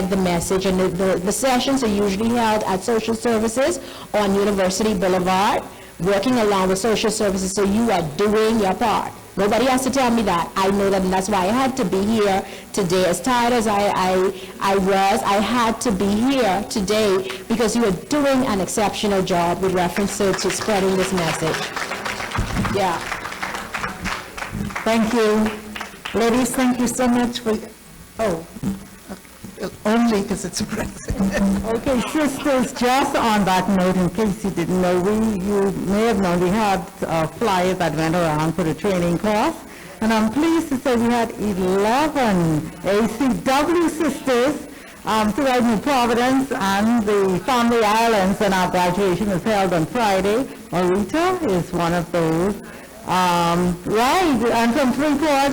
spread the message. And the sessions are usually held at social services on University Boulevard, working along with social services, so you are doing your part. Nobody has to tell me that. I know that, and that's why I had to be here today. As tired as I was, I had to be here today because you are doing an exceptional job with reference to spreading this message. Yeah. Thank you. Ladies, thank you so much for, only because it's a president. Okay, sisters, just on that note, in case you didn't know, you may have known we had flyers that went around for the training course, and I'm pleased to say we had 11 ACW sisters throughout New Providence and the Family Islands, and our graduation is held on Friday. Marita is one of those. Right, and from Freeport,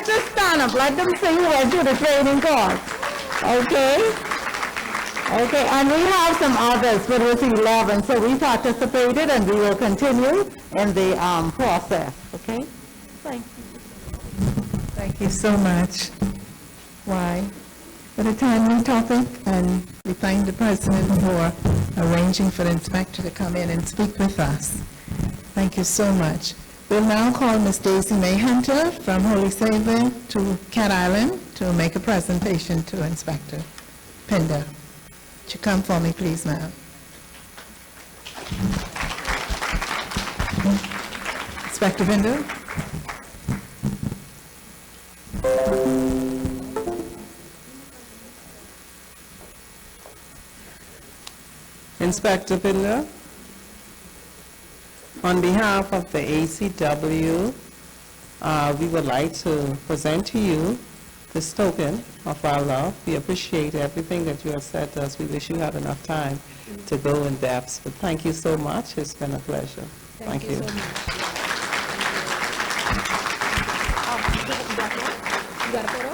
just stand up, let them see who went through the training course. Okay? Okay, and we have some others, but it was 11, so we participated and we will continue in the process. Okay? Thank you. Thank you so much. Why? What a timely topic, and we thank the President for arranging for the inspector to come in and speak with us. Thank you so much. We'll now call Ms. Daisy May Hunter from Holy Savior to Cat Island to make a presentation to Inspector Pinder. Would you come for me, please, ma'am? Inspector Pinder? Inspector Pinder? On behalf of the ACW, we would like to present to you this token of our love. We appreciate everything that you have said to us. We wish you had enough time to go in depth, but thank you so much. It's been a pleasure. Thank you. So much. You got a photo?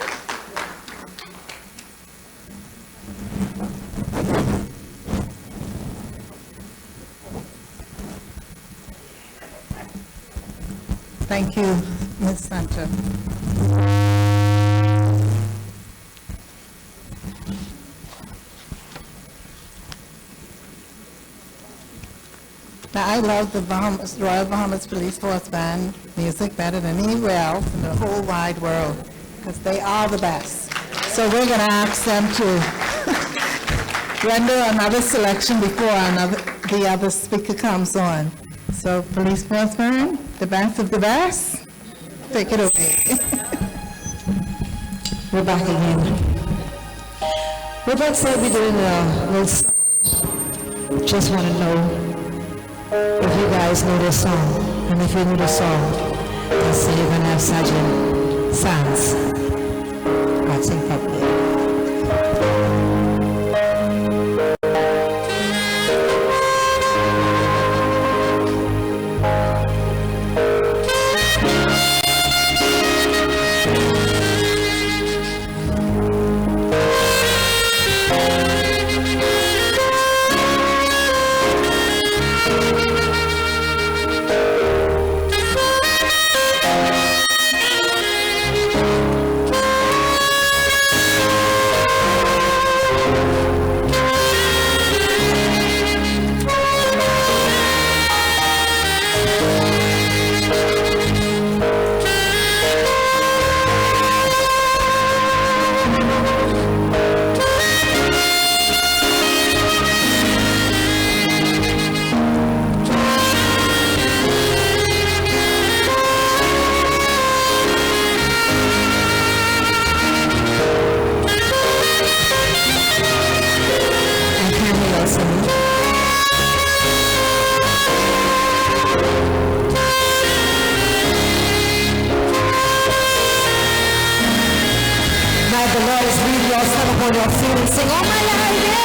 Thank you, Ms. Santa. Now, I love the Royal Bahamas Police Force Band music better than anywhere else in the whole wide world, because they are the best. So we're going to ask them to render another selection before the other speaker comes on. So, Police Force Band, the best of the best, take it away. We're back again. We're back to be doing a little song. Just want to know if you guys know this song. And if you know the song, then say you're going to have Sergeant Sands. I'll sing properly. The Lord is with you, stand upon your feet and sing all my life, yeah.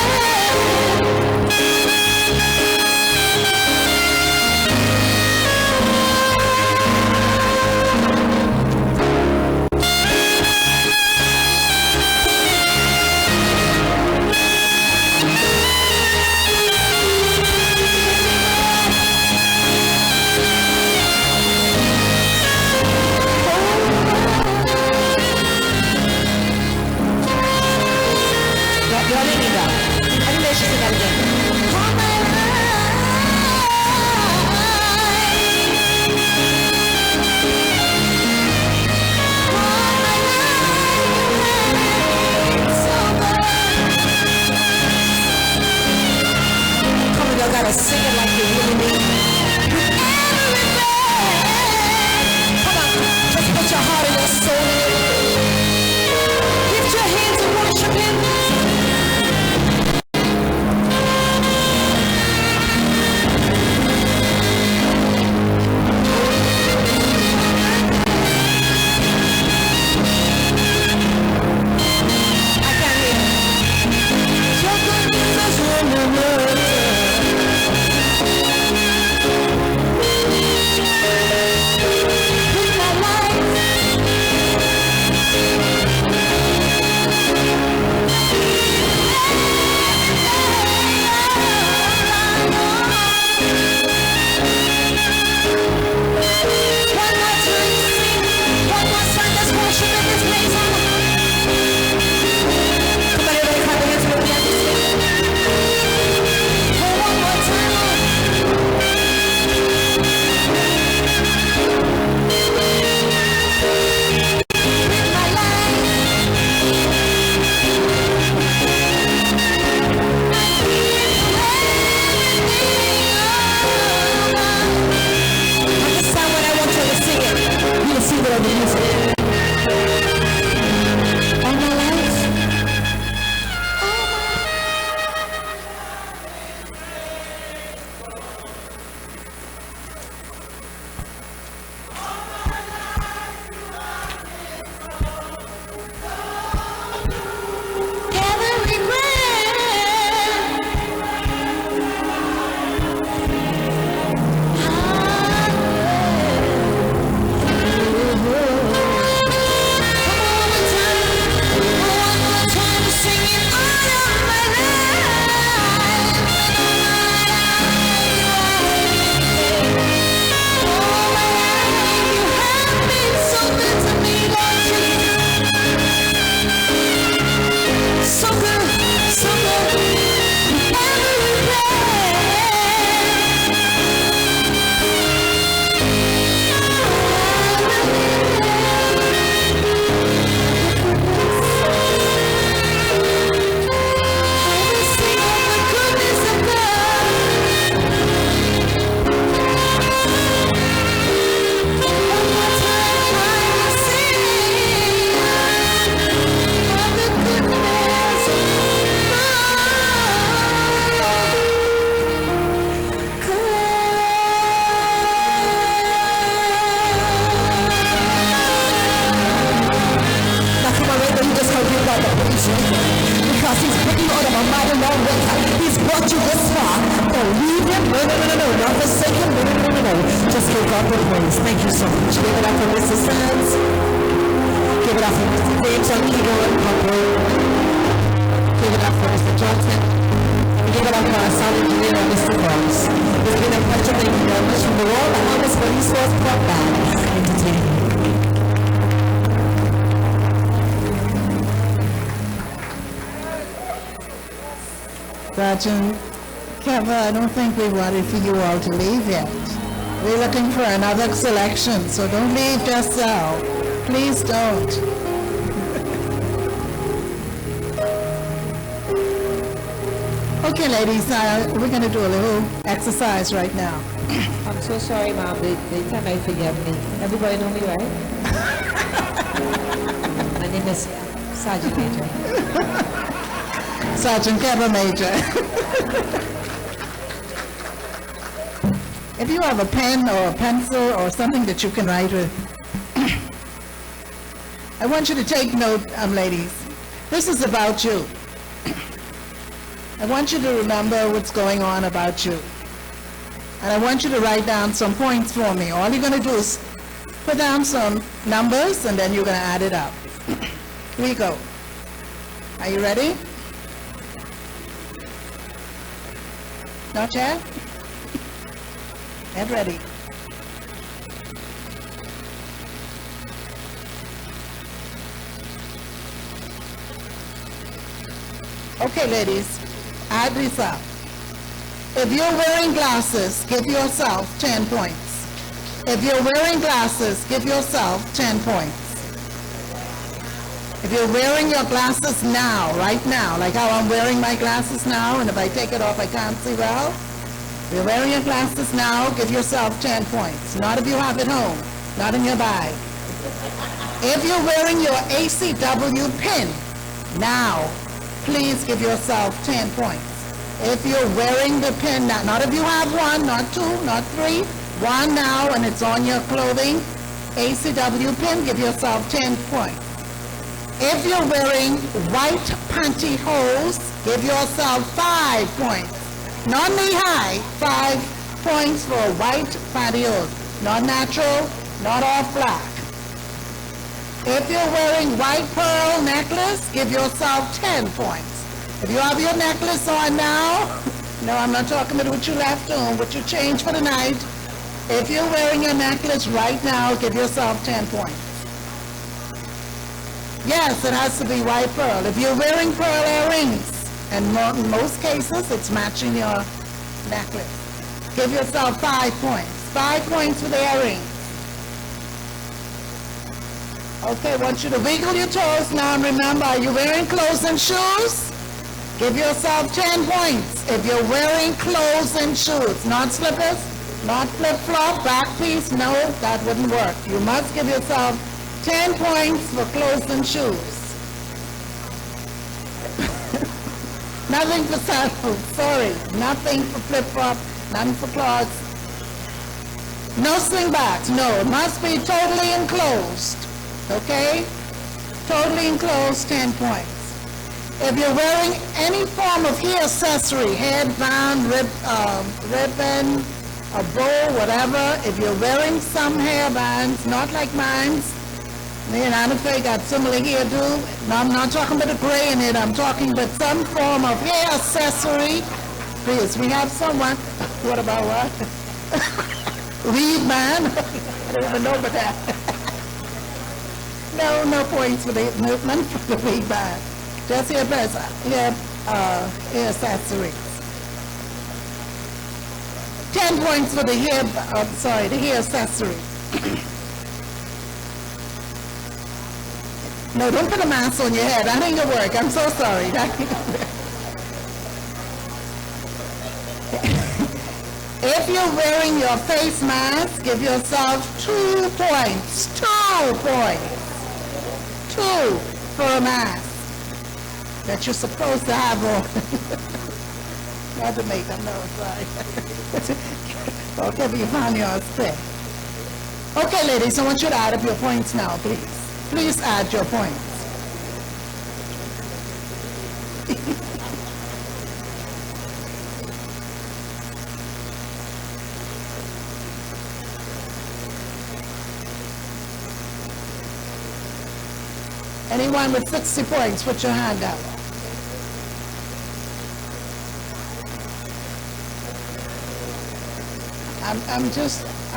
singing that. Let me make you sing that again. All my come on, y'all gotta sing it like you really mean it. Come on, just put your heart and your soul in it. Lift your hands and worship Him. I can't hear. Your goodness is running over. Because He's put you on a mighty long way. He's brought you this far. Don't leave Him. No. Not forsake Him. No. Just give God the praise. Thank you so much. Give it up for Mr. Sands. Give it up for Mr. James on keyboard. Give it up for Mr. Johnson. Give it up for our sound engineer, Mr. Fox. It's been a pleasure. Thank you very much from the Royal Bahamas Police Force Club Band Entertainment. Sergeant Kevin, I don't think we wanted for you all to leave yet. We're looking for another selection, so don't leave just now. Please don't. Okay, ladies, we're going to do a little exercise right now. I'm so sorry, Mom. They cannot forgive me. Everybody know me, right? My name is Sergeant Major. Sergeant Kevin Major. If you have a pen or a pencil or something that you can write with, I want you to take note, ladies. This is about you. I want you to remember what's going on about you. And I want you to write down some points for me. All you're going to do is put down some numbers and then you're going to add it up. Here we go. Are you ready? Not yet? Get ready. Okay, ladies, add this up. If you're wearing glasses, give yourself 10 points. If you're wearing glasses, give yourself 10 points. If you're wearing your glasses now, right now, like how I'm wearing my glasses now, and if I take it off, I can't see well. If you're wearing your glasses now, give yourself 10 points. Not if you have it home, not in your bag. If you're wearing your ACW pin now, please give yourself 10 points. If you're wearing the pin now, not if you have one, not two, not three, one now and it's on your clothing, ACW pin, give yourself 10 points. If you're wearing white pantyhose, give yourself 5 points. Not knee-high, 5 points for white pantyhose. Not natural, not off black. If you're wearing white pearl necklace, give yourself 10 points. If you have your necklace on now, no, I'm not talking about what you left on, what you changed for the night. If you're wearing your necklace right now, give yourself 10 points. Yes, it has to be white pearl. If you're wearing pearl earrings, and in most cases, it's matching your necklace, give yourself 5 points. 5 points for the earrings. Okay, I want you to wiggle your toes now, and remember, are you wearing clothes and shoes? Give yourself 10 points. If you're wearing clothes and shoes, not slippers, not flip-flop, back piece, no, that wouldn't work. You must give yourself 10 points for clothes and shoes. Nothing for sandals, sorry. Nothing for flip-flop, nothing for clogs. No slingbacks, no. It must be totally enclosed, okay? Totally enclosed, 10 points. If you're wearing any form of hair accessory, headband, ribbon, a bow, whatever, if you're wearing some hair bands, not like mine's, me and Annika got similar hairdo. Now, I'm not talking about the gray in it, I'm talking about some form of hair accessory. Please, we have someone, what about what? Weed man? I don't even know about that. No points for the movement for the weed man. Just hair accessories. 10 points for the hair, the hair accessory. No, don't put a mask on your head. That ain't gonna work. I'm so sorry. That ain't gonna work. If you're wearing your face mask, give yourself 2 points. 2 points. 2 for a mask that you're supposed to have on. Not to make them know, sorry. Okay, but you found yours there. Okay, ladies, I want you to add up your points now, please. Please add your points. Anyone with 60 points, put your hand up.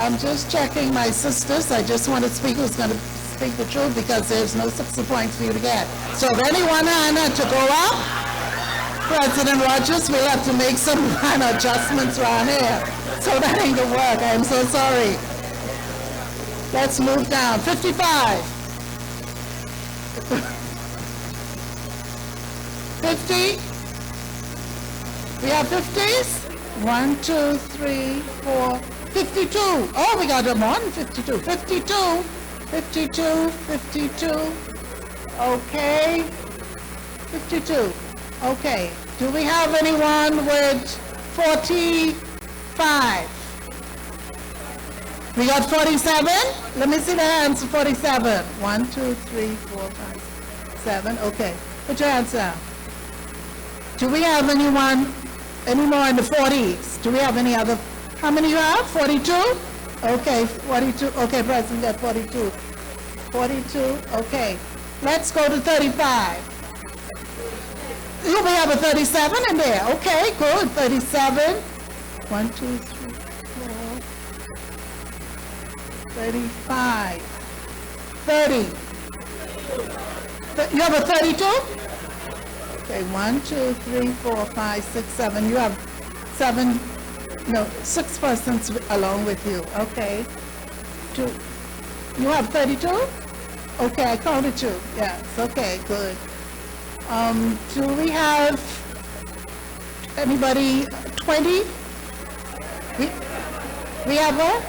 I'm just checking my sisters. I just want to speak who's going to speak the truth because there's no 60 points for you to get. So if anyone had to go up, President Rogers will have to make some kind of adjustments around here. So that ain't gonna work. I am so sorry. Let's move down. 55. 50. We have 50s? 1, 2, 3, 4, 52. Oh, we got them on 52. 52. 52, 52. Okay. 52. Okay. Do we have anyone with 45? We got 47? Let me see the hands for 47. 1, 2, 3, 4, 5, 7. Okay. Put your hands down. Do we have anyone, any more in the 40s? Do we have any other? How many you have? 42? Okay, 42. Okay, President, got 42. 42, okay. Let's go to 35. We have a 37 in there. Okay, good. 37. 1, 2, 3, 4. 35. 30. You have a 32? Okay, 1, 2, 3, 4, 5, 6, 7. You have 7, no, 6 persons along with you. Okay. You have 32? Okay, I counted you. Yes, okay, good. Do we have anybody 20? We have what?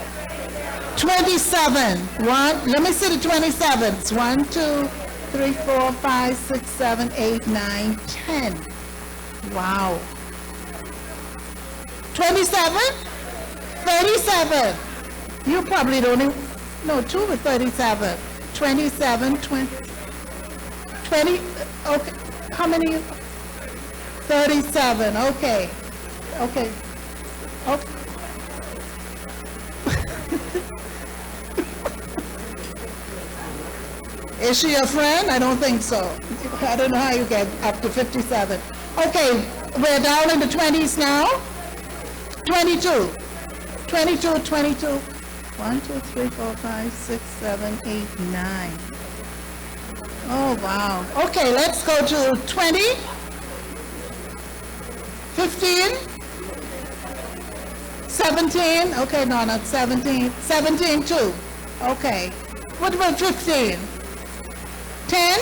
27. Let me see the 27s. 1, 2, 3, 4, 5, 6, 7, 8, 9, 10. Wow. 27? 37. You probably don't even, no, 2 with 37. 27, 20, okay, how many? 37, okay. Okay. Okay. Is she a friend? I don't think so. I don't know how you get up to 57. Okay, we're down in the 20s now. 22. 22, 22. 1, 2, 3, 4, 5, 6, 7, 8, 9. Oh, wow. Okay, let's go to 20. 15. 17. Okay, no, not 17. 17, too. Okay. What about 15? 10?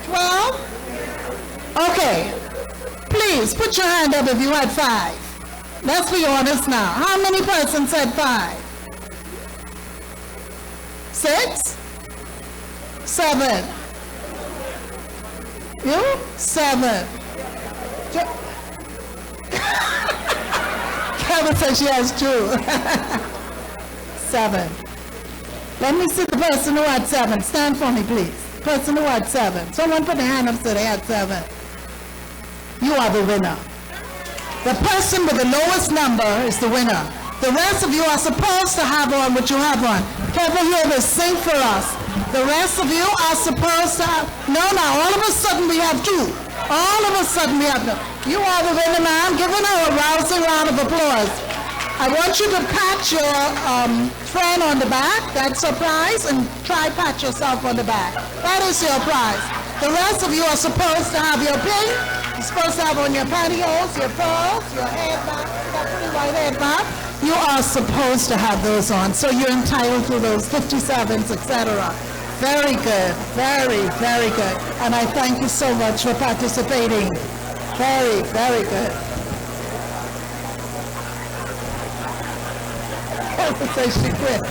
12? Okay. Please, put your hand up if you had 5. Let's be honest now. How many persons said 5? 6? 7? You? 7. Kevin says she has 2. 7. Let me see the person who had 7. Stand for me, please. Person who had 7. Someone put their hand up so they had 7. You are the winner. The person with the lowest number is the winner. The rest of you are supposed to have on what you have on. Kevin, hear this. Sing for us. The rest of you are supposed to have... No, all of a sudden we have 2. All of a sudden we have... You are the winner, ma'am. Give her a rousing round of applause. I want you to pat your friend on the back. That's a prize. And try pat yourself on the back. That is your prize. The rest of you are supposed to have your pin. You're supposed to have on your pantyhose, your pearls, your head back, that pretty white head back. You are supposed to have those on. So you're entitled to those 57s, etc. Very good. Very, very good. And I thank you so much for participating. Very, very good. So she quit.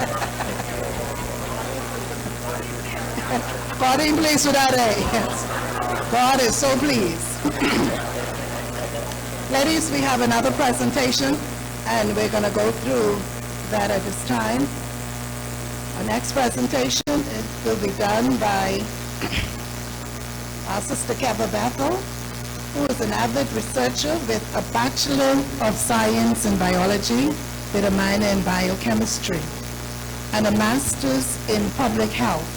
God is pleased with that, yes. God is so pleased. Ladies, we have another presentation, and we're going to go through that at this time. Our next presentation, it will be done by our sister Keva Bethel, who is an avid researcher with a Bachelor of Science in Biology with a minor in Biochemistry and a Master's in Public Health.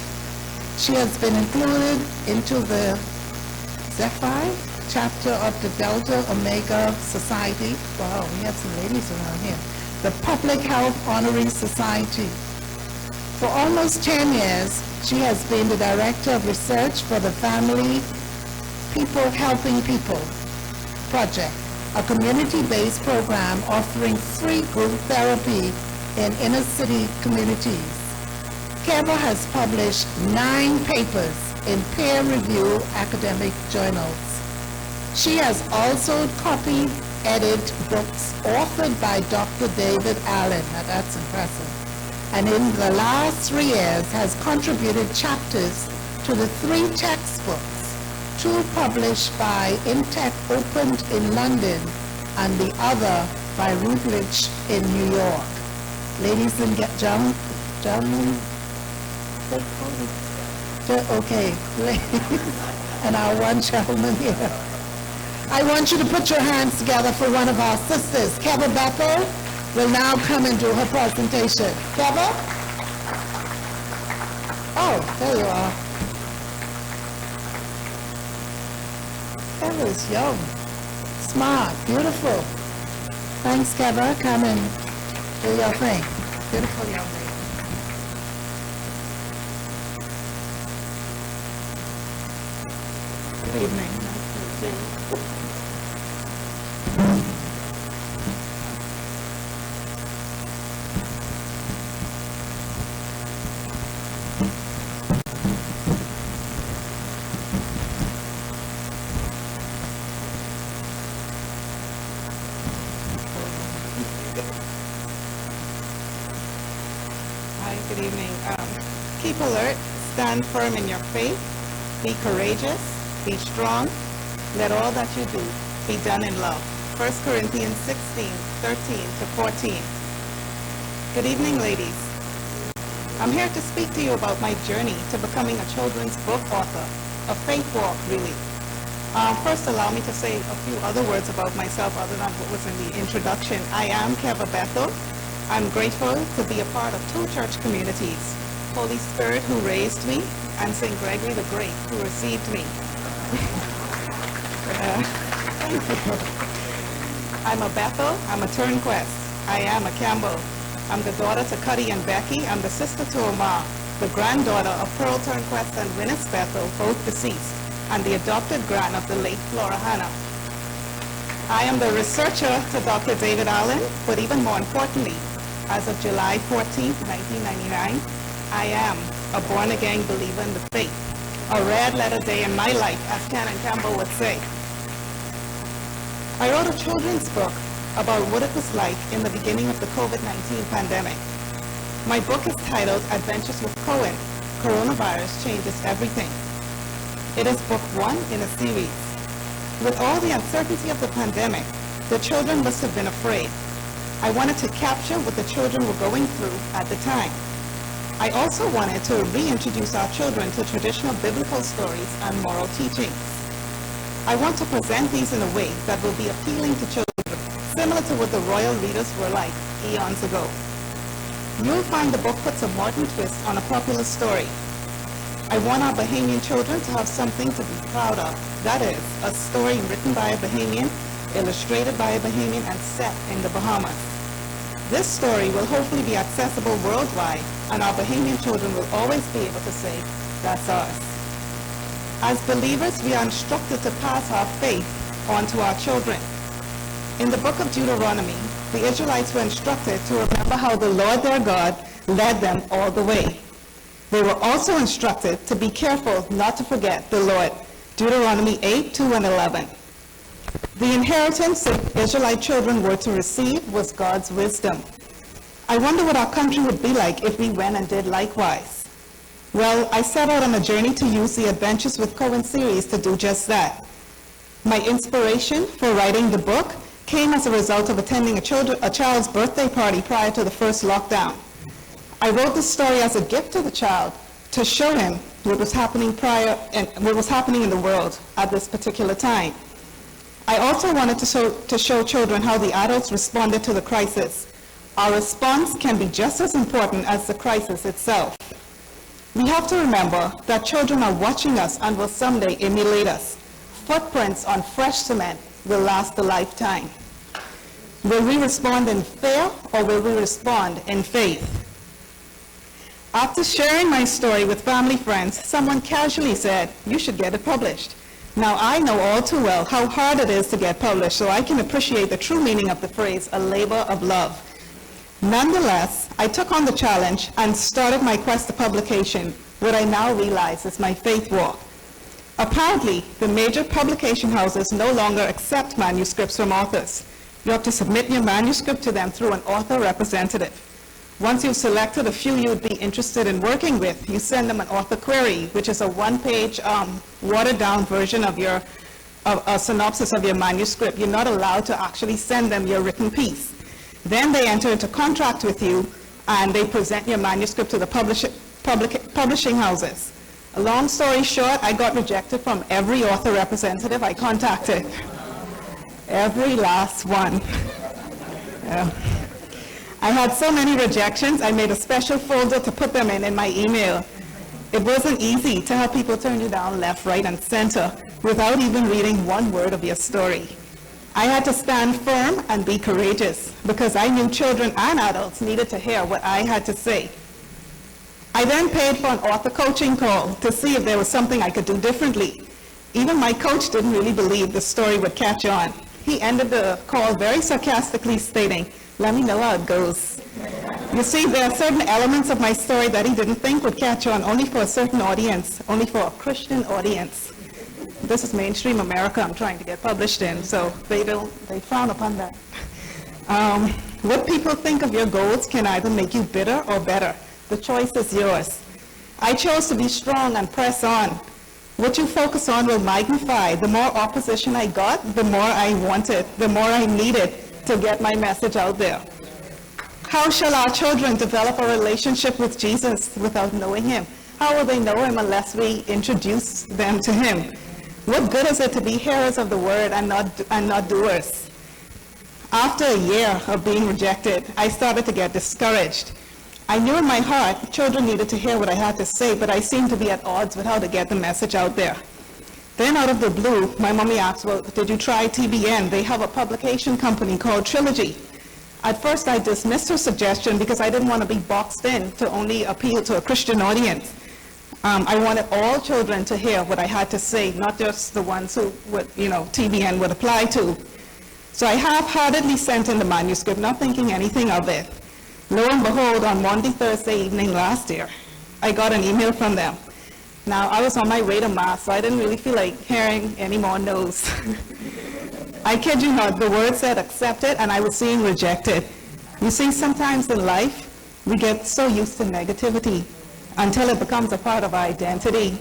She has been included into the Zephyr chapter of the Delta Omega Society. Wow, we have some ladies around here. The Public Health Honorary Society. For almost 10 years, she has been the Director of Research for the Family People Helping People Project, a community-based program offering free group therapy in inner-city communities. Keva has published 9 papers in peer-reviewed academic journals. She has also copied, edited books authored by Dr. David Allen. Now that's impressive. And in the last 3 years has contributed chapters to the 3 textbooks, 2 published by Intech Opened in London and the other by Routledge in New York. Ladies and gentlemen, okay, ladies, and our one gentleman here. I want you to put your hands together for one of our sisters. Keva Bethel will now come and do her presentation. Keva? Oh, there you are. Keva is young, smart, beautiful. Thanks, Keva. Come and do your thing. Beautiful young lady. evening. Hi, good evening. Keep alert, stand firm in your faith, be courageous, be strong, let all that you do be done in love. 1 Corinthians 16:13-14. Good evening, ladies. I'm here to speak to you about my journey to becoming a children's book author, a faith walk, really. First, allow me to say a few other words about myself other than what was in the introduction. I am Keva Bethel. I'm grateful to be a part of two church communities, Holy Spirit who raised me and St. Gregory the Great who received me. I'm a Bethel, I'm a Turnquest, I am a Campbell. I'm the daughter to Cuddy and Becky, I'm the sister to Omar, the granddaughter of Pearl Turnquest and Winnis Bethel, both deceased, and the adopted grand of the late Flora Hannah. I am the researcher to Dr. David Allen, but even more importantly, as of July 14, 1999, I am a born-again believer in the faith. A red letter day in my life, as Ken and Campbell would say. I wrote a children's book about what it was like in the beginning of the COVID-19 pandemic. My book is titled Adventures with Cohen, Coronavirus Changes Everything. It is book 1 in a series. With all the uncertainty of the pandemic, the children must have been afraid. I wanted to capture what the children were going through at the time. I also wanted to reintroduce our children to traditional biblical stories and moral teachings. I want to present these in a way that will be appealing to children, similar to what the royal readers were like eons ago. You'll find the book puts a modern twist on a popular story. I want our Bahamian children to have something to be proud of. That is, a story written by a Bahamian, illustrated by a Bahamian, and set in the Bahamas. This story will hopefully be accessible worldwide, and our Bahamian children will always be able to say, that's ours. As believers, we are instructed to pass our faith on to our children. In the book of Deuteronomy, the Israelites were instructed to remember how the Lord their God led them all the way. They were also instructed to be careful not to forget the Lord. Deuteronomy 8:2 and 11. The inheritance the Israelite children were to receive was God's wisdom. I wonder what our country would be like if we went and did likewise. Well, I set out on a journey to use the Adventures with Cohen series to do just that. My inspiration for writing the book came as a result of attending a child's birthday party prior to the first lockdown. I wrote this story as a gift to the child to show him what was happening what was happening in the world at this particular time. I also wanted to show children how the adults responded to the crisis. Our response can be just as important as the crisis itself. We have to remember that children are watching us and will someday emulate us. Footprints on fresh cement will last a lifetime. Will we respond in fear or will we respond in faith? After sharing my story with family friends, someone casually said, you should get it published. Now, I know all too well how hard it is to get published, so I can appreciate the true meaning of the phrase, a labor of love. Nonetheless, I took on the challenge and started my quest to publication, what I now realize is my faith walk. Apparently, the major publication houses no longer accept manuscripts from authors. You have to submit your manuscript to them through an author representative. Once you've selected a few you'd be interested in working with, you send them an author query, which is a one-page, watered-down version of a synopsis of your manuscript. You're not allowed to actually send them your written piece. Then they enter into contract with you, and they present your manuscript to the publishing houses. A long story short, I got rejected from every author representative I contacted. Every last one. Yeah. I had so many rejections, I made a special folder to put them in my email. It wasn't easy to have people turn you down left, right, and center without even reading one word of your story. I had to stand firm and be courageous because I knew children and adults needed to hear what I had to say. I then paid for an author coaching call to see if there was something I could do differently. Even my coach didn't really believe the story would catch on. He ended the call very sarcastically stating, "Let me know how it goes." You see, there are certain elements of my story that he didn't think would catch on, only for a certain audience, only for a Christian audience. This is mainstream America I'm trying to get published in, so they frown upon that. What people think of your goals can either make you bitter or better. The choice is yours. I chose to be strong and press on. What you focus on will magnify. The more opposition I got, the more I wanted, the more I needed to get my message out there. How shall our children develop a relationship with Jesus without knowing him? How will they know him unless we introduce them to him? What good is it to be hearers of the word and not doers? After a year of being rejected, I started to get discouraged. I knew in my heart children needed to hear what I had to say, but I seemed to be at odds with how to get the message out there. Then out of the blue, my mommy asked, "Well, did you try TBN? They have a publication company called Trilogy." At first, I dismissed her suggestion because I didn't want to be boxed in to only appeal to a Christian audience. I wanted all children to hear what I had to say, not just the ones who would, TBN would apply to. So I half-heartedly sent in the manuscript, not thinking anything of it. Lo and behold, on Monday, Thursday evening last year, I got an email from them. Now, I was on my way to Mass, so I didn't really feel like hearing any more no's. I kid you not, the word said accepted, and I was seeing rejected. You see, sometimes in life, we get so used to negativity until it becomes a part of our identity.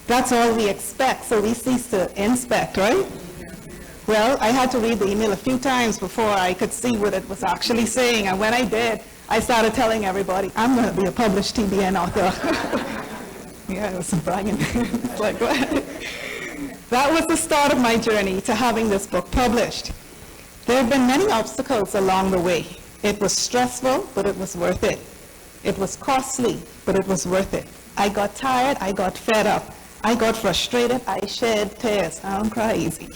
That's all we expect, so we cease to inspect, right? Well, I had to read the email a few times before I could see what it was actually saying, and when I did, I started telling everybody, I'm going to be a published TBN author. Yeah, it was bragging. It's like, what? That was the start of my journey to having this book published. There have been many obstacles along the way. It was stressful, but it was worth it. It was costly, but it was worth it. I got tired, I got fed up. I got frustrated, I shed tears. I don't cry easy.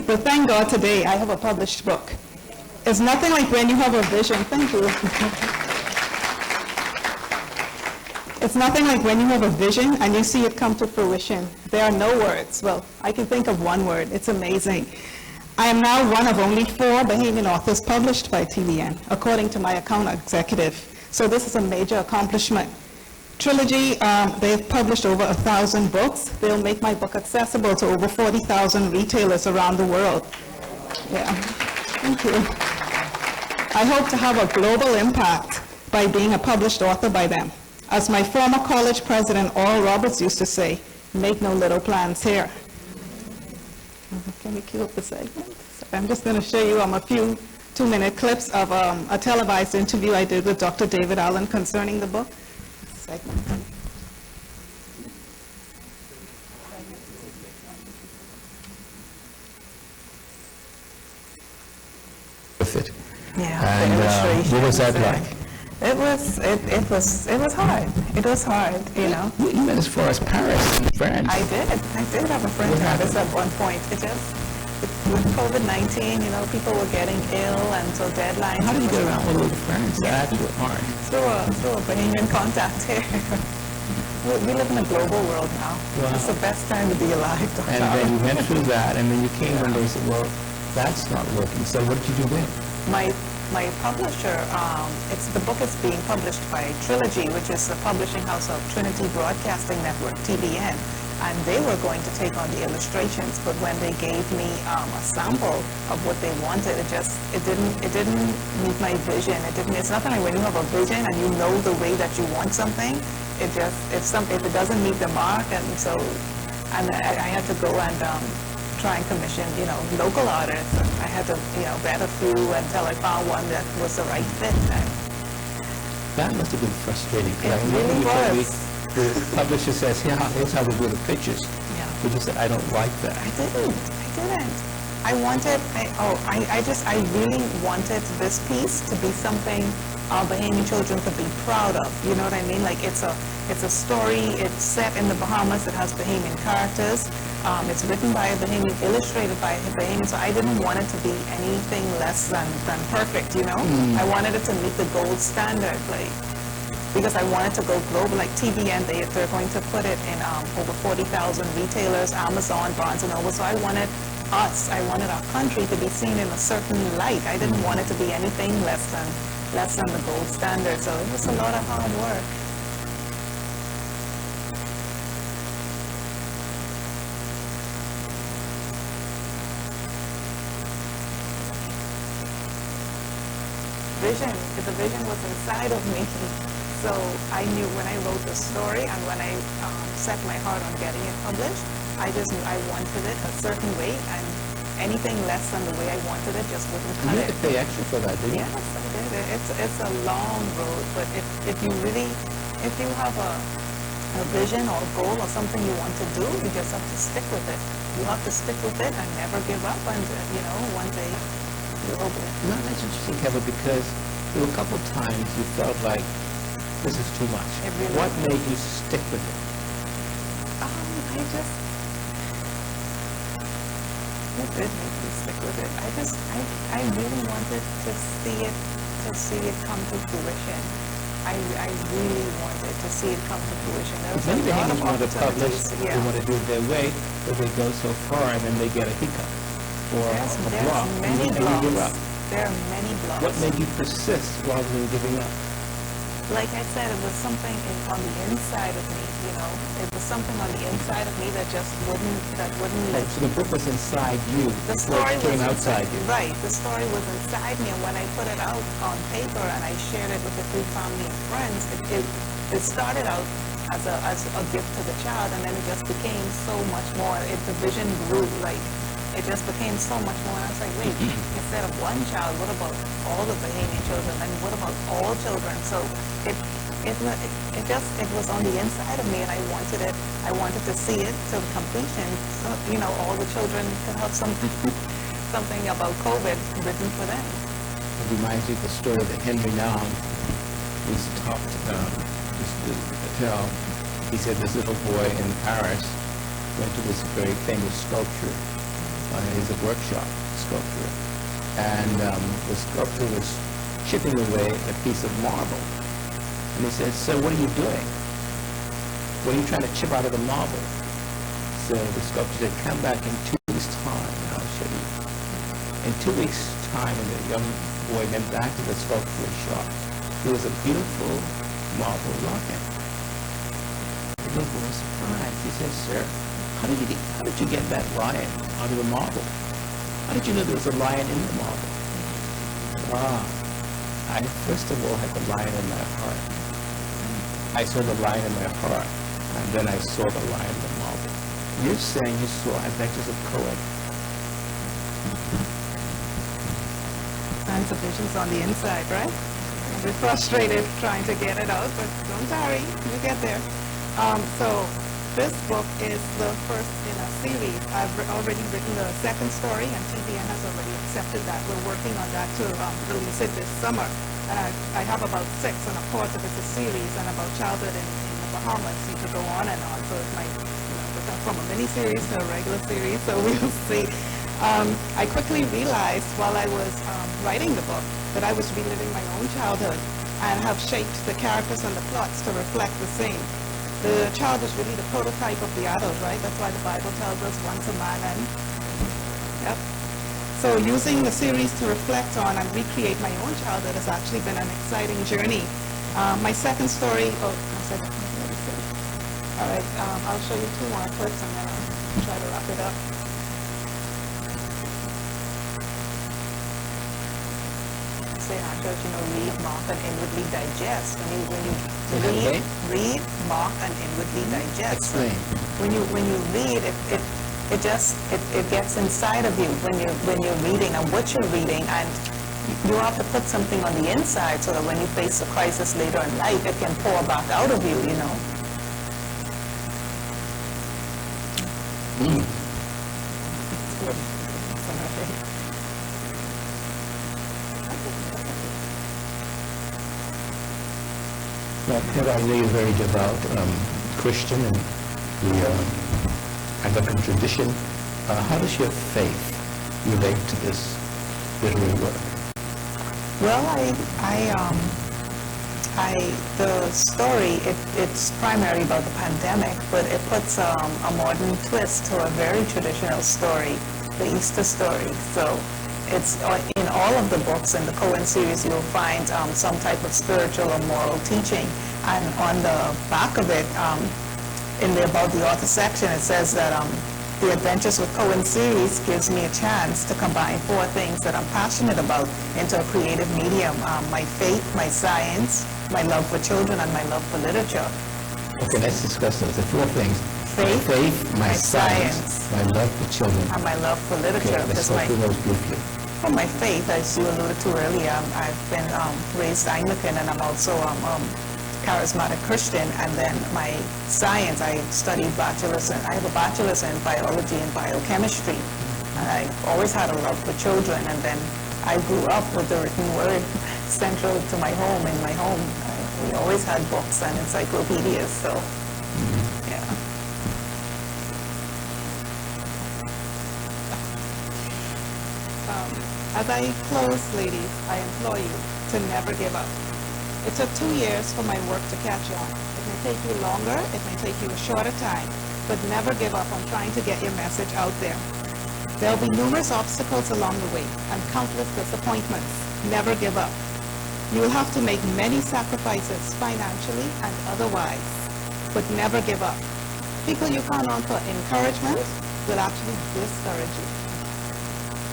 But thank God today I have a published book. It's nothing like when you have a vision. Thank you. It's nothing like when you have a vision and you see it come to fruition. There are no words. Well, I can think of one word. It's amazing. I am now one of only 4 Bahamian authors published by TBN, according to my account executive. So this is a major accomplishment. Trilogy, they've published over 1,000 books. They'll make my book accessible to over 40,000 retailers around the world. Yeah, thank you. I hope to have a global impact by being a published author by them. As my former college president, Oral Roberts, used to say, make no little plans here. Can we cue up the segment? I'm just going to show you a few 2-minute clips of a televised interview I did with Dr. David Allen concerning the book. Segment. With it. Yeah, and what was that like? It was hard. It was hard, you know. Even as far as Paris and France. I did have a friend in Paris at one point. With COVID-19, you know, people were getting ill, and so deadlines. How did you get around all over France? That's hard. Through a Bahamian contact here. We live in a global world now. Wow. It's the best time to be alive. And then you went through that, and then you came and they said, well, that's not working. So what did you do then? My publisher, the book is being published by Trilogy, which is the publishing house of Trinity Broadcasting Network, TBN, and they were going to take on the illustrations, but when they gave me a sample of what they wanted, it didn't meet my vision. It's nothing like when you have a vision and you know the way that you want something, if it doesn't meet the mark, and I had to go and try and commission, local artists. I had to, vet a few until I found one that was the right fit. That must have been frustrating. It really was. The publisher says, yeah, here's how we do the pictures. Yeah. But you said, I don't like that. I didn't. I really wanted this piece to be something our Bahamian children could be proud of. You know what I mean? Like it's a story. It's set in the Bahamas. It has Bahamian characters. It's written by a Bahamian, illustrated by a Bahamian. So I didn't want it to be anything less than perfect. You know, I wanted it to meet the gold standard. Like because I wanted to go global, like TBN, they're going to put it in over 40,000 retailers, Amazon, Barnes & Noble, so I wanted our country to be seen in a certain light. I didn't want it to be anything less than the gold standard, so it was a lot of hard work. The vision was inside of me. So I knew when I wrote the story and when I set my heart on getting it published, I just knew I wanted it a certain way, and anything less than the way I wanted it just wouldn't cut You it. had to pay extra for that, didn't you? Yes, I did. It's a long road, but if you have a vision or a goal or something you want to do, you just have to stick with it. You have to stick with it and never give up, and one day you're over it. No, that's interesting, Kevin, because there were a couple times you felt like this is too much. It really What was. made you stick with it? It did make me stick with it. I really wanted to see it come to fruition. I really wanted to see it come to fruition. There was Many a lot Bahamians of want to publish, opportunities. they want to do it their way, but they go so far and then they get a hiccup or a block, and many then they give up. blocks. There are many blocks. What made you persist rather than giving up? Like I said, it was something on the inside of me, It was something on the inside of me that just wouldn't let. So the book was inside you The before story it came was outside you. Right. The story was inside me, and when I put it out on paper and I shared it with a few family and friends, it started out as a gift to the child, and then it just became so much more. The vision grew, it just became so much more. And I was like, wait, instead of one child, what about all the Bahamian children, and what about all children? So it was on the inside of me, and I wanted it. I wanted to see it to completion. So all the children could have something about COVID written for them. It reminds me of the story that Henry Noun used to tell. He said this little boy in Paris went to this very famous sculpture. He's a workshop sculptor. And the sculptor was chipping away a piece of marble. And he said, "Sir, what are you doing? What are you trying to chip out of the marble?" So the sculptor said, "Come back in 2 weeks' time and I'll show you." In 2 weeks' time, when the young boy went back to the sculpture shop, there was a beautiful marble lion. The little boy was surprised. He said, "Sir, how did you get that lion out of the marble? How did you know there was a lion in the marble?" I first of all had the lion in my heart. I saw the lion in my heart, and then I saw the lion in the marble. You're saying you saw Adventures of Cohen. Kinds of visions on the inside, right? We're frustrated trying to get it out, but don't worry, you get there. So this book is the first in a series. I've already written the second story, and TBN has already accepted that. We're working on that to release it this summer. And I have about 6, and of course, if it's a series and about childhood in the Bahamas, you could go on and on. So it might become from a mini-series to a regular series, so we'll see. I quickly realized while I was writing the book that I was reliving my own childhood and have shaped the characters and the plots to reflect the same. The child is really the prototype of the adult, right? That's why the Bible tells us once a man and... Yep. So using the series to reflect on and recreate my own childhood has actually been an exciting journey. My second story... Oh, one second. All right, I'll show you 2 more clips and then I'll try to wrap it up. Say in our church, read, mark, and inwardly digest. When you read, mark, and inwardly digest. Explain. When you read, it gets inside of you when you're reading and what you're reading, and you have to put something on the inside so that when you face a crisis later in life, it can pour back out of you. Now, Ted, I know you're very devout Christian and the Anglican tradition. How does your faith relate to this literary work? Well, I The story, it's primarily about the pandemic, but it puts a modern twist to a very traditional story, the Easter story. So it's in all of the books in the Cohen series, you'll find some type of spiritual or moral teaching. And on the back of it, in the About the Author section, it says that the Adventures with Cohen series gives me a chance to combine 4 things that I'm passionate about into a creative medium. My faith, my science, my love for children, and my love for literature. Okay, let's discuss those. The 4 things. Faith, my science, my love for children. And my love for literature. Okay, let's go through those briefly. For my faith, as you alluded to earlier, I've been raised Anglican, and I'm also charismatic Christian. And then my science, I studied I have a bachelor's in biology and biochemistry. And I always had a love for children, and then I grew up with the written word central to my home. In my home, we always had books and encyclopedias, so yeah. As I close, ladies, I implore you to never give up. It took 2 years for my work to catch on. It may take you longer, it may take you a shorter time, but never give up on trying to get your message out there. There will be numerous obstacles along the way and countless disappointments. Never give up. You will have to make many sacrifices financially and otherwise, but never give up. People you count on for encouragement will actually discourage you.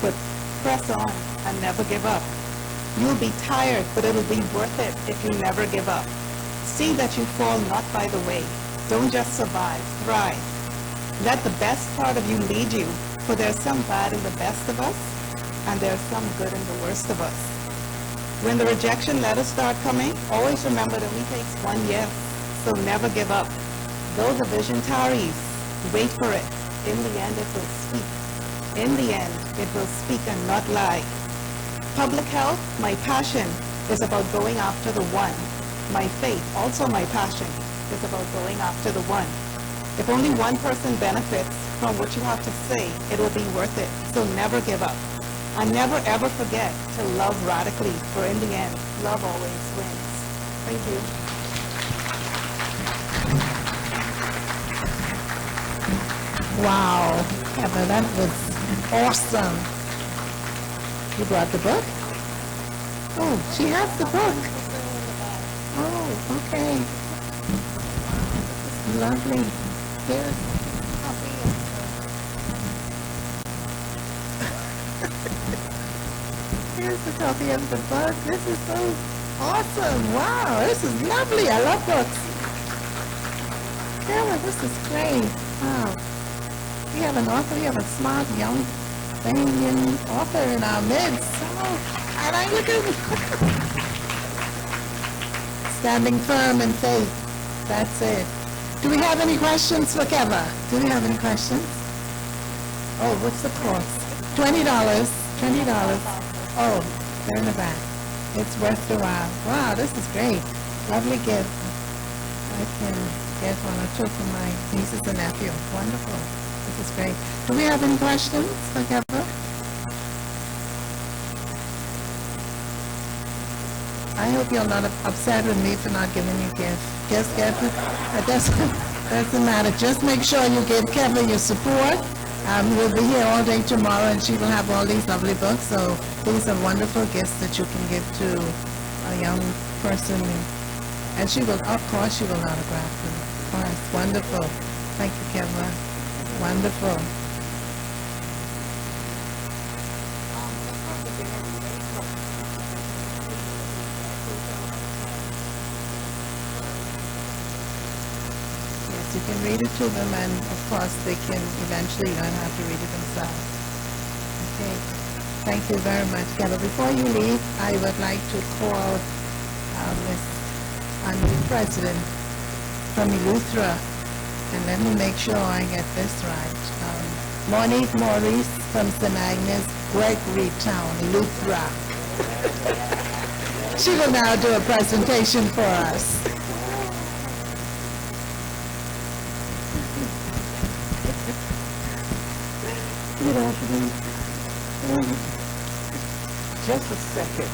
But press on and never give up. You'll be tired, but it'll be worth it if you never give up. See that you fall not by the way. Don't just survive, thrive. Let the best part of you lead you, for there's some bad in the best of us, and there's some good in the worst of us. When the rejection letters start coming, always remember that it only takes 1 yes, so never give up. Though the vision tarries, wait for it. In the end, it will speak. In the end, it will speak and not lie. Public health, my passion, is about going after the one. My faith, also my passion, is about going after the one. If only one person benefits from what you have to say, it will be worth it. So never give up. And never ever forget to love radically, for in the end, love always wins. Thank you. Wow, Kevin, that was awesome. You brought the book? Oh, she has the book. Oh, okay. Lovely. Here's a copy Here's a copy of the book. This is so awesome. Wow, this is lovely. I love books. Carol, this is great. Wow. We have an author, we have a smart young Indian author in our midst. Oh, and Anglican. Standing firm in faith. That's it. Do we have any questions for Keva? Do we have any questions? Oh, what's the cost? $20. $20. Oh, they're in the back. It's worth the while. Wow, this is great. Lovely gift. I can get one or two for my nieces and nephew. Wonderful. This is great. Do we have any questions for Keva? I hope you're not upset with me for not giving you gifts. Just get it. Doesn't matter. Just make sure you give Keva your support. We'll be here all day tomorrow, and she will have all these lovely books. So these are wonderful gifts that you can give to a young person. And she will, of course, she will autograph them. Of course. Wonderful. Thank you, Keva. Wonderful. Yes, you can read it to them, and of course they can eventually learn how to read it themselves. Okay. Thank you very much, Keva. Before you leave, I would like to call our new president from Eleuthera. And let me make sure I get this right. Monique Maurice from St. Agnes, Gregory Town, Eleuthera. She will now do a presentation for us. Good afternoon. Just a second.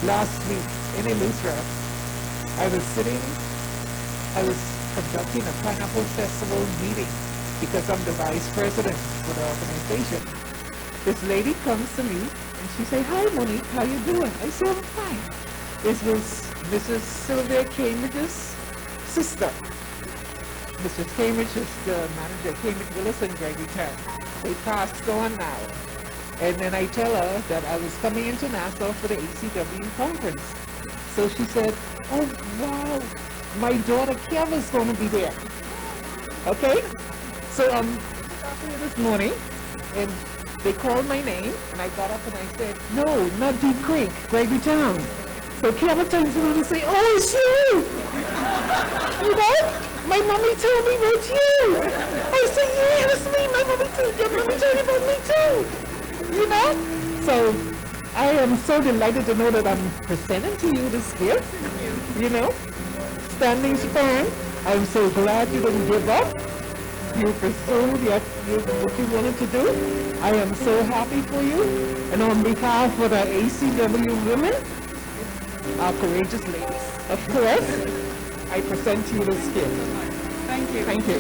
last week in Eleuthera, I was conducting a Pineapple Festival meeting because I'm the vice president for the organization. This lady comes to me and she said, "Hi Monique, how you doing?" I said, "I'm fine." This was Mrs. Sylvia Cambridge's sister. Mrs. Cambridge is the manager of Cambridge Willis and Gregory Town. They passed on now. And then I tell her that I was coming into Nassau for the ACW conference. So she said, "Oh, wow, my daughter Keva's going to be there." Okay? So after this morning, and they called my name, and I got up and I said, "No, not Deep Creek, Gregory Town." So Keva turns around and say, "Oh, it's you!" You know? My mommy told me about you. I said, "Yeah, it's me. My mommy told you about me too." You know? So I am so delighted to know that I'm presenting to you this gift. You know? Standing firm. I'm so glad you didn't give up. You pursued what you wanted to do. I am so happy for you. And on behalf of the ACW women, our courageous ladies, of course, I present to you this gift. Thank you. Thank you.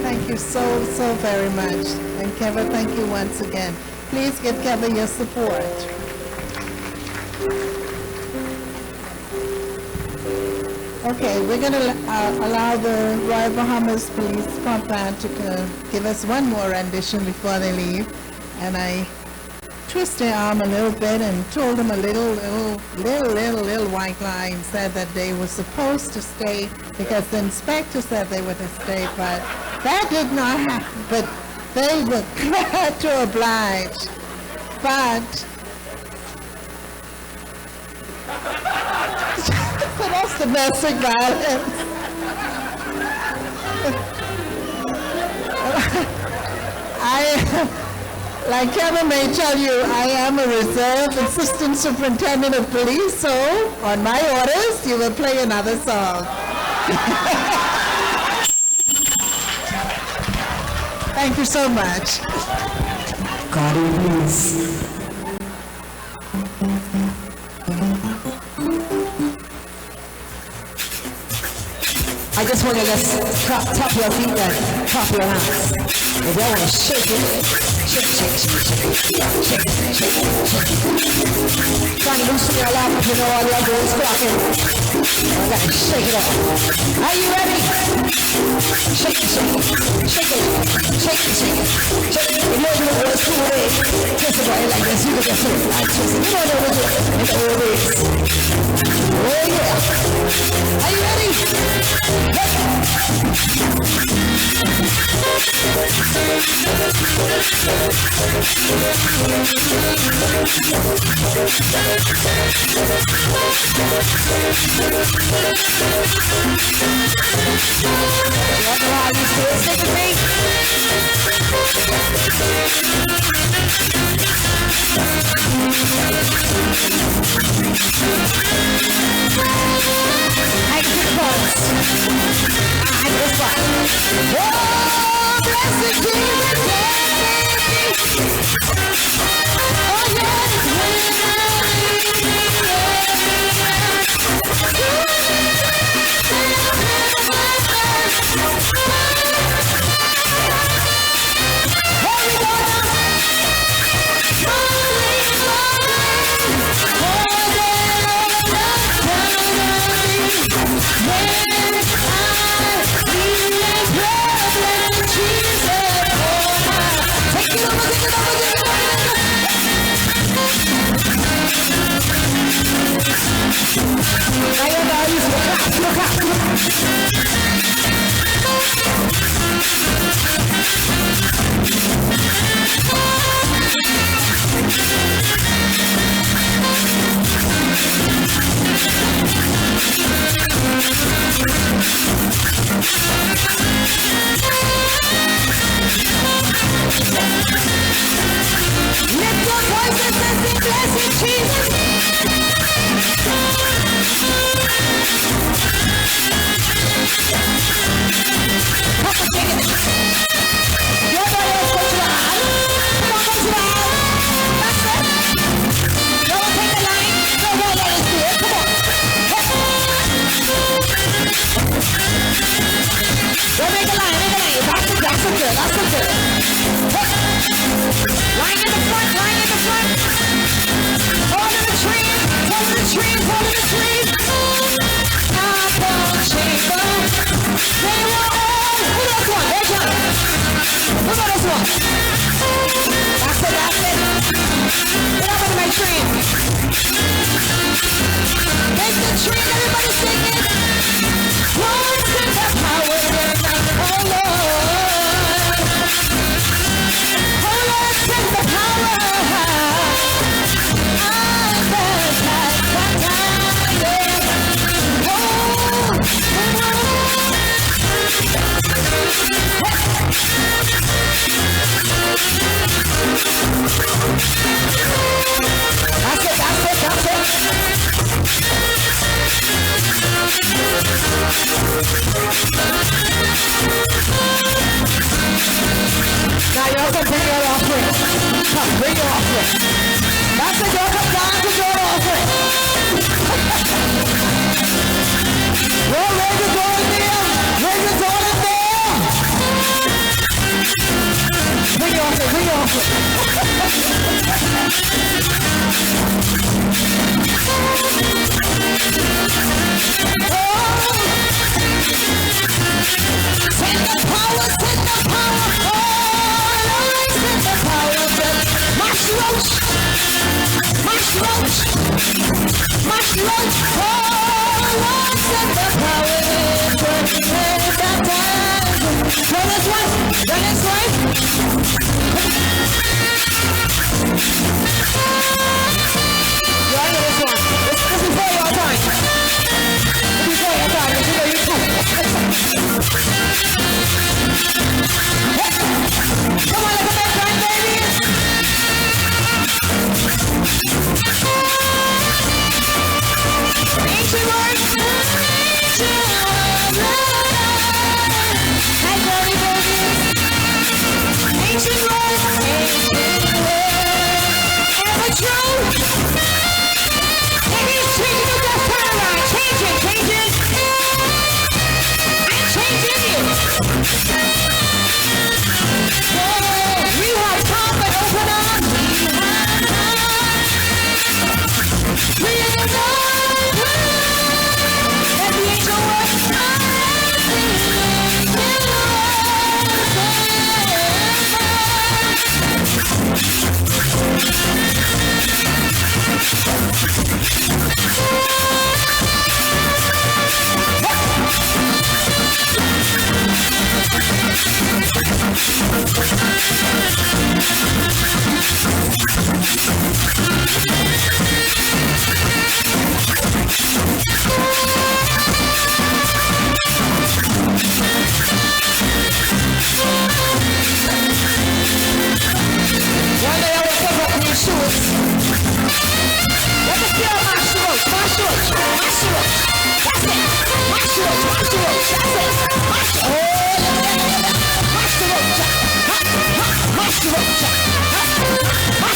Thank you so very much. And Keva, thank you once again. Please give Keva your support. Okay, we're going to allow the Royal Bahamas Police Front Band to give us one more rendition before they leave. And I twist their arm a little bit and told them a little white lie and said that they were supposed to stay because the inspector said they were to stay, but that did not happen. But they were glad to oblige. But so that's domestic violence. Like Kevin may tell you, I am a reserve assistant superintendent of police, so on my orders, you will play another song. Thank you so much. God please. I just want to just tap your feet and tap your hands. If you want to shake it, shake. Trying to loosen your lap if you know all your goals cracking. I gotta shake it up. Are you ready? Shake it. If you don't know what it's cool way, twist the body like this, you can get through. I twist it. You don't know what to do. It's always. Oh yeah. Are you ready? good, that's a good. Line in the front, line in the front. Hold in the tree, hold in the tree, hold in the tree. Apple chamber. They were all, who this one? Hey, John. Who got this one? That's it, that's it. Get up into my tree. Make the tree, everybody sing it. Once in the power of the night, oh Lord. Oh Lord, send the power. I'm baptized, baptized, yeah. Oh, that's it, that's it, that's it. Now y'all can bring your offering. Come, bring your offering. That's it, y'all come down to your offering. Well, raise your door in there. Raise your door in there. Bring your offering, bring your offering. Send the power, send the power. Oh, Lord, send the power. Mash roach, mash roach, mash roach. Oh, Lord, send the power. Go this way, go this way. Y'all hear this one? This is before your time. Before your time, this is where you come. Come on, look at that time, baby. Ancient Lord. Hi, Glory babies. Ancient Lord. Ever true. Maybe it's changing the death paradigm. Change it, change it. I'm changing you. We have come and open up. We have come. Let the angel work. One day I will cover up these shoes. Let me feel my shoes, my shoes, my shoes. That's it. My shoes, my shoes. That's it. My shoes. Oh, my shoes. My shoes. My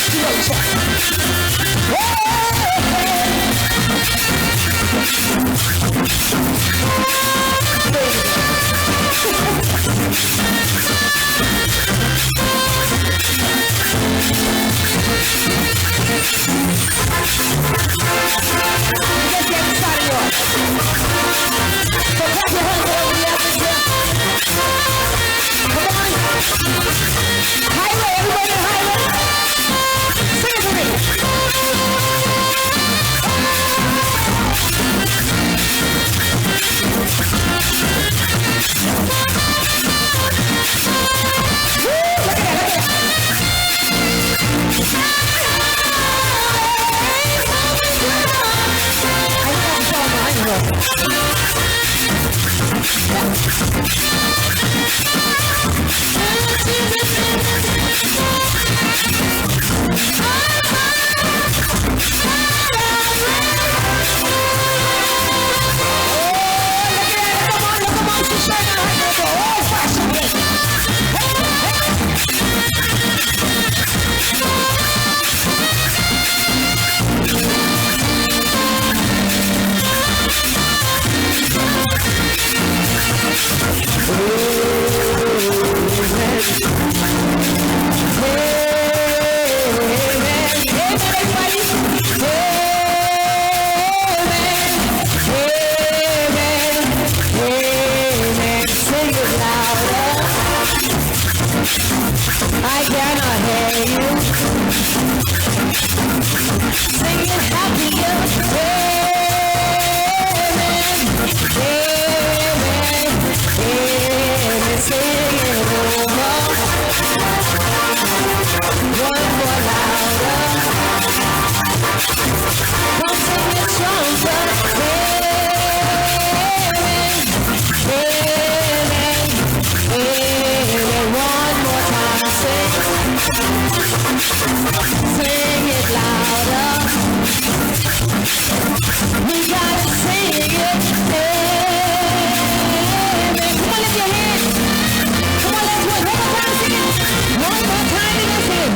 Highway, everybody, highway. Sing it for me. Sing it louder. We gotta sing it. Amen. Come on, lift your hands. Come on, let's work. One more time, sing it. One more time in this hymn.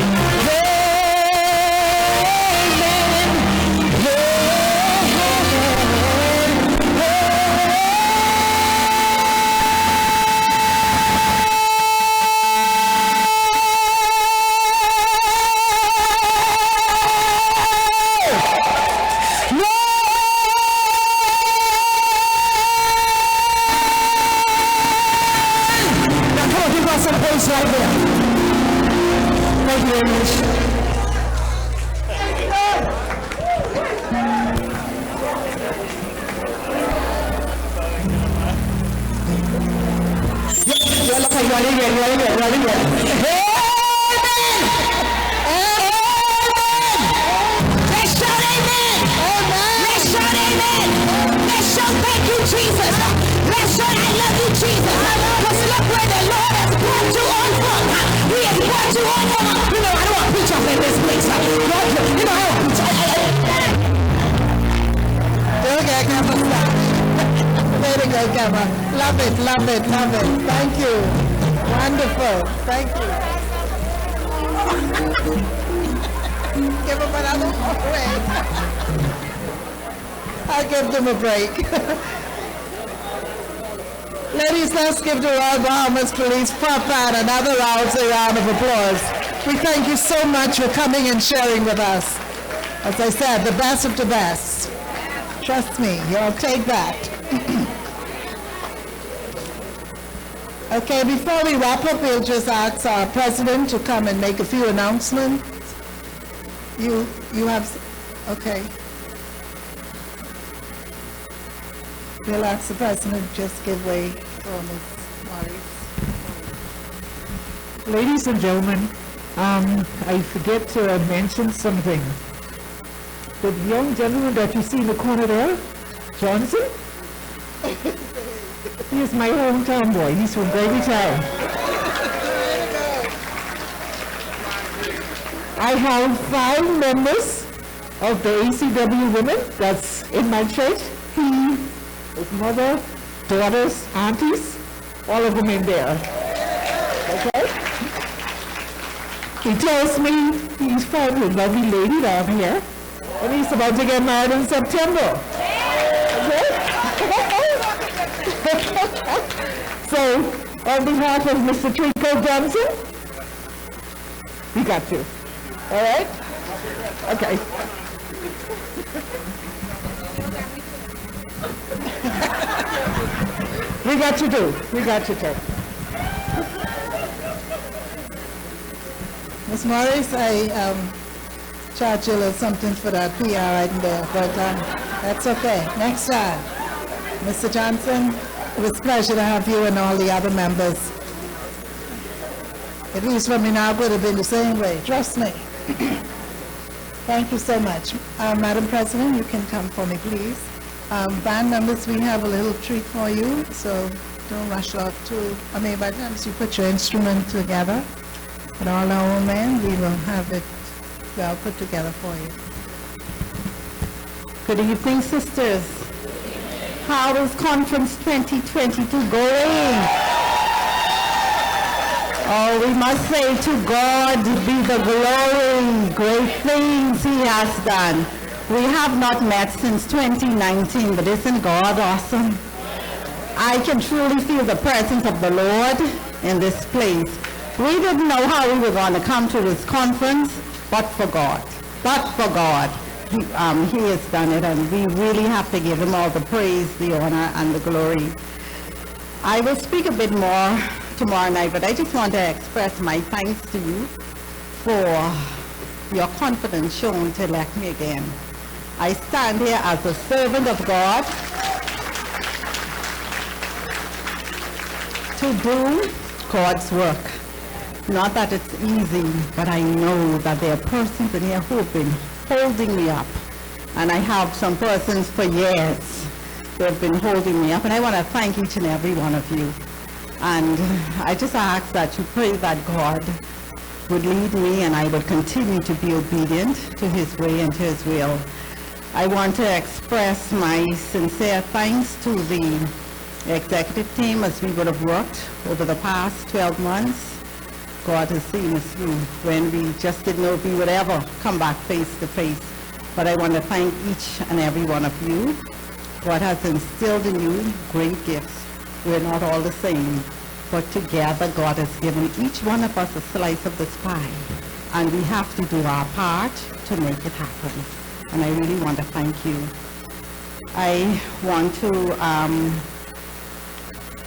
Right there. Thank you very much. Love it, love it, love it. Thank you. Wonderful. Thank you. Give them another break. I'll give them a break. Ladies, let's give the Royal Bahamas Police proper and another round of applause. We thank you so much for coming and sharing with us. As I said, the best of the best. Trust me, you'll take that. Okay, before we wrap up, we'll just ask our president to come and make a few announcements. You have, okay. We'll ask the president to just give way for Ms. Morris. Ladies and gentlemen, I forget to mention something. The young gentleman that you see in the corner there, Johnson, he is my hometown boy. He's from Gravy Town. I have 5 members of the ACW women that's in my church. He, his mother, daughters, aunties, all of them in there. Okay? He tells me he's found a lovely lady down here, and he's about to get married in September. Okay? So, on behalf of Mr. Trico Johnson, we got you. All right? Okay. We got you too. We got you too. Ms. Morris, I charge you a little something for that PR right there, but that's okay. Next time. Mr. Johnson, it was a pleasure to have you and all the other members. At least for me now, it would have been the same way. Trust me. Thank you so much. Madam President, you can come for me, please. Band members, we have a little treat for you, so don't rush off to, by the time you put your instrument together, with all our men, we will have it well put together for you. Good evening, sisters. How is Conference 2022 going? Oh, we must say to God be the glory, great things He has done. We have not met since 2019, but isn't God awesome? I can truly feel the presence of the Lord in this place. We didn't know how we were going to come to this conference, but for God. But for God. He has done it, and we really have to give Him all the praise, the honor, and the glory. I will speak a bit more tomorrow night, but I just want to express my thanks to you for your confidence shown to elect me again. I stand here as a servant of God to do God's work. Not that it's easy, but I know that there are persons in here who have been holding me up. And I have some persons for years who have been holding me up. And I want to thank each and every one of you. And I just ask that you pray that God would lead me, and I would continue to be obedient to his way and to his will. I want to express my sincere thanks to the executive team as we would have worked over the past 12 months. God has seen us through when we just didn't know if we would ever come back face to face. But I want to thank each and every one of you. God has instilled in you great gifts. We're not all the same, but together God has given each one of us a slice of this pie, and we have to do our part to make it happen. And I really want to thank you. I want to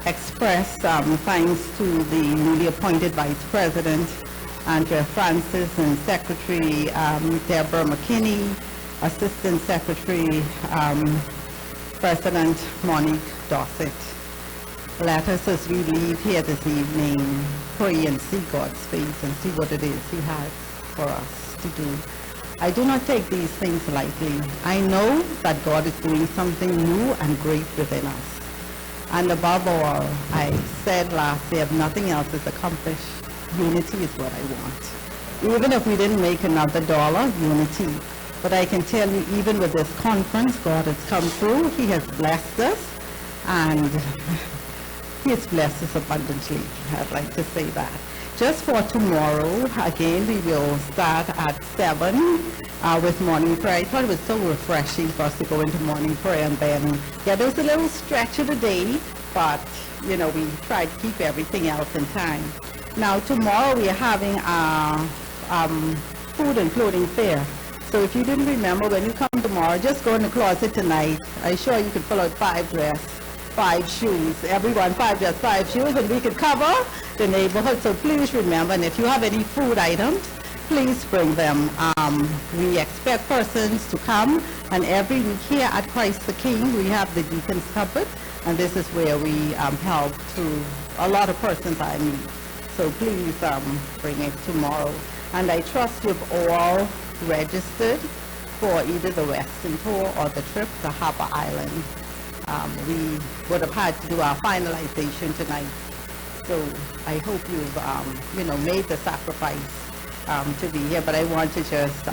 express thanks to the newly appointed Vice President, Andrea Francis, and Secretary Deborah McKinney, Assistant Secretary President Monique Dossett. Let us, as we leave here this evening, pray and see God's face and see what it is He has for us to do. I do not take these things lightly. I know that God is doing something new and great within us. And above all, I said last year, if nothing else is accomplished, unity is what I want. Even if we didn't make another dollar, unity. But I can tell you, even with this conference, God has come through. He has blessed us, and He has blessed us abundantly. I'd like to say that. Just for tomorrow, again, we will start at 7 with morning prayer. I thought it was so refreshing for us to go into morning prayer and then get us a little stretch of the day, but, you know, we try to keep everything else in time. Now, tomorrow we are having a food and clothing fair. So if you didn't remember, when you come tomorrow, just go in the closet tonight. I'm sure you can pull out 5 dresses, 5 shoes, everyone 5 dress, 5 shoes, and we could cover the neighborhood. So please remember, and if you have any food items, please bring them. We expect persons to come, and every week here at Christ the King, we have the Deacon's Cupboard, and this is where we help to a lot of persons I meet. So please bring it tomorrow. And I trust you've all registered for either the Western tour or the trip to Harper Island. We would have had to do our finalization tonight. So I hope you've, made the sacrifice to be here. But I want to just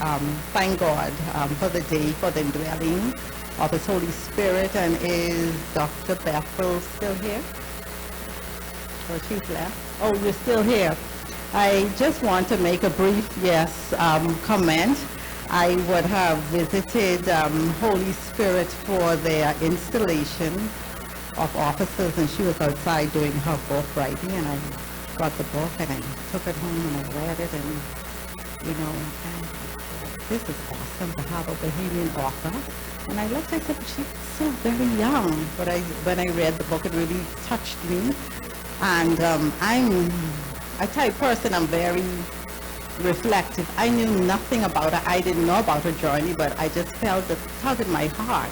thank God for the day, for the indwelling of His Holy Spirit. And is Dr. Bethel still here? Or she's left? Oh, you're still here. I just want to make a brief, comment. I would have visited Holy Spirit for their installation of officers, and she was outside doing her book writing, and I got the book and I took it home and I read it, and this is awesome to have a Bahamian author. And I looked, I said, she's so very young. But when I read the book, it really touched me. And I'm a type person, I'm very reflective. I knew nothing about her. I didn't know about her journey, but I just felt the tug in my heart.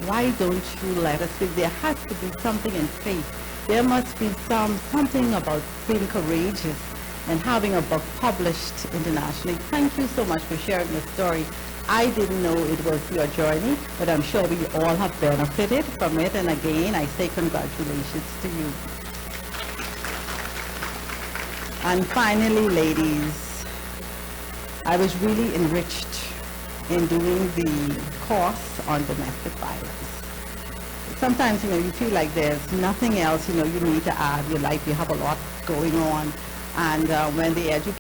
Why don't you let us speak? There has to be something in faith. There must be something about being courageous and having a book published internationally. Thank you so much for sharing your story. I didn't know it was your journey, but I'm sure we all have benefited from it. And again, I say congratulations to you. And finally, ladies, I was really enriched in doing the course on domestic violence. Sometimes, you feel like there's nothing else, you need to add. Your life, you have a lot going on. And when the education